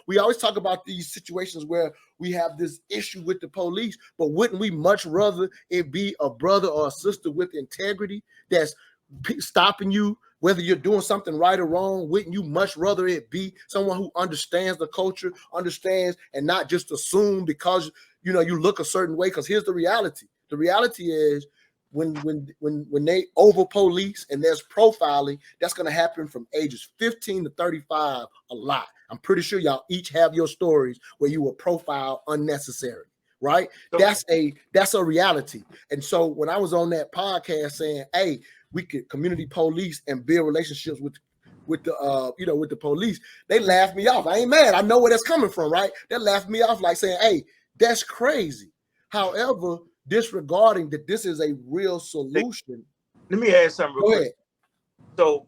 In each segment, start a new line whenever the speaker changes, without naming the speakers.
we always talk about these situations where we have this issue with the police, but wouldn't we much rather it be a brother or a sister with integrity that's stopping you, whether you're doing something right or wrong? Wouldn't you much rather it be someone who understands the culture, understands, and not just assume because you look a certain way? Because here's the reality. The reality is when they over police and there's profiling, that's going to happen from ages 15 to 35 a lot. I'm pretty sure y'all each have your stories where you were profiled unnecessarily, right? That's a reality. And so when I was on that podcast saying, hey, we could community police and build relationships with the police, they laughed me off. I ain't mad. I know where that's coming from, right? They laughed me off like saying, hey, that's crazy. However, disregarding that this is a real solution.
Let me add something real quick. So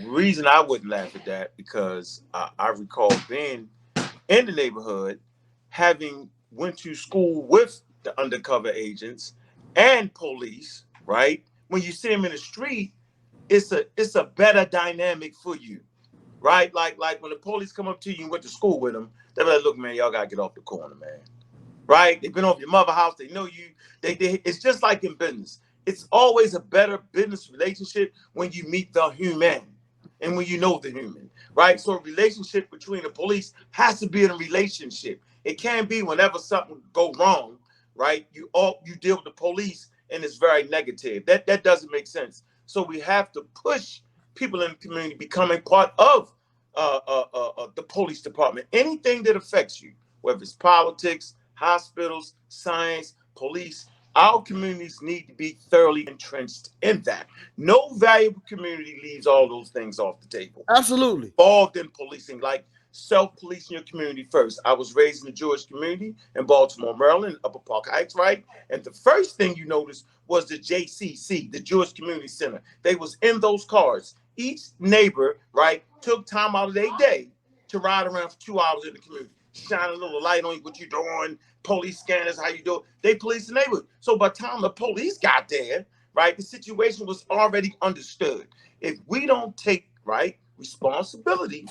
reason I wouldn't laugh at that, because I recall being in the neighborhood, having went to school with the undercover agents and police, right? When you see them in the street, it's a better dynamic for you, right? Like when the police come up to you and went to school with them, they're like, look, man, y'all gotta get off the corner, man. Right? They've been over your mother's house. They know you. It's just like in business. It's always a better business relationship when you meet the human and when you know the human, right? So a relationship between the police has to be a relationship. It can't be whenever something go wrong, right? You deal with the police and it's very negative. That doesn't make sense. So we have to push people in the community becoming part of the police department. Anything that affects you, whether it's politics, hospitals, science, police, our communities need to be thoroughly entrenched in that. No valuable community leaves all those things off the table.
Absolutely.
Involved in policing, like self-policing your community first. I was raised in the Jewish community in Baltimore, Maryland, Upper Park Heights, right? And the first thing you noticed was the JCC, the Jewish Community Center. They was in those cars. Each neighbor, right, took time out of their day to ride around for 2 hours in the community. Shine a little light on you, what you doing, police scanners, how you do it. They police the neighborhood. So by the time the police got there, right, the situation was already understood. If we don't take, right, responsibility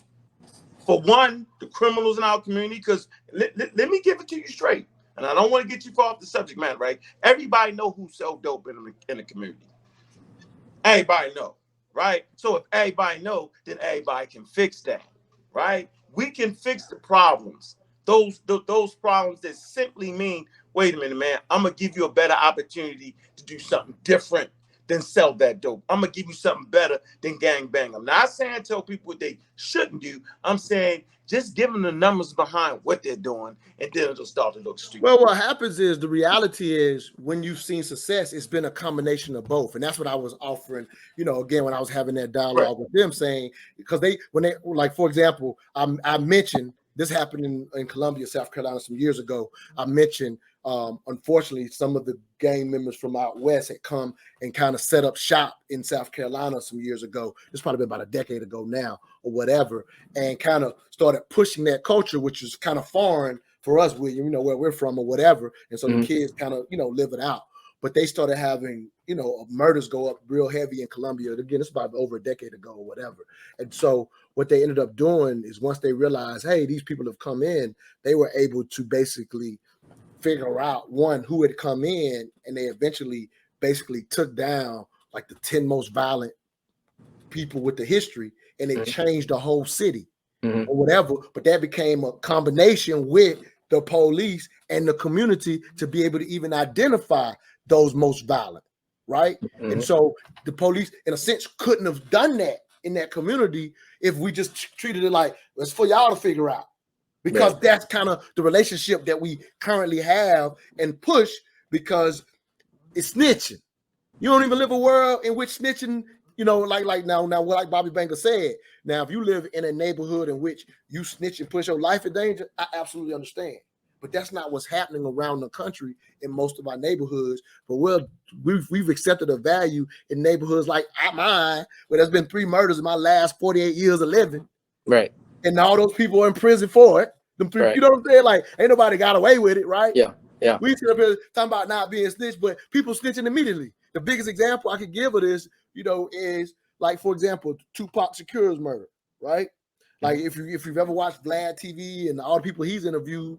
for one, the criminals in our community, because let me give it to you straight, and I don't want to get you far off the subject matter, right? Everybody know who sell dope in the community. Everybody know, right? So if everybody know, then everybody can fix that, right? We can fix the problems. Those problems that simply mean, wait a minute, man, I'm going to give you a better opportunity to do something different than sell that dope. I'm going to give you something better than gang bang. I'm not saying tell people what they shouldn't do. I'm saying just give them the numbers behind what they're doing, and then it'll start to look stupid.
Well, what happens is, the reality is, when you've seen success, it's been a combination of both. And that's what I was offering, again, when I was having that dialogue with them, saying, because when they, like, for example, I mentioned, this happened in Columbia, South Carolina some years ago. I mentioned, unfortunately, some of the gang members from out west had come and kind of set up shop in South Carolina some years ago. It's probably been about a decade ago now or whatever, and kind of started pushing that culture, which is kind of foreign for us, where we're from or whatever. And so the kids kind of, live it out. But they started having, murders go up real heavy in Columbia. Again, it's about over a decade ago or whatever. And so what they ended up doing is, once they realized, hey, these people have come in, they were able to basically figure out, one, who had come in, and they eventually basically took down like the 10 most violent people with the history, and they changed the whole city or whatever. But that became a combination with the police and the community to be able to even identify those most violent, right? And so the police, in a sense, couldn't have done that in that community if we just treated it like, it's for y'all to figure out. Because that's kind of the relationship that we currently have and push, because it's snitching. You don't even live a world in which snitching, like now, like Bobby Banker said, now, if you live in a neighborhood in which you snitch and push your life in danger, I absolutely understand. But that's not what's happening around the country in most of our neighborhoods. But we've accepted a value in neighborhoods like mine, where there's been 3 murders in my last 48 years of living.
Right.
And all those people are in prison for it. Them 3, you know what I'm saying? Like, ain't nobody got away with it, right?
Yeah.
We sit up here talking about not being snitched, but people snitching immediately. The biggest example I could give of this, is like, for example, Tupac Shakur's murder, right? Like if you've ever watched Vlad TV and all the people he's interviewed,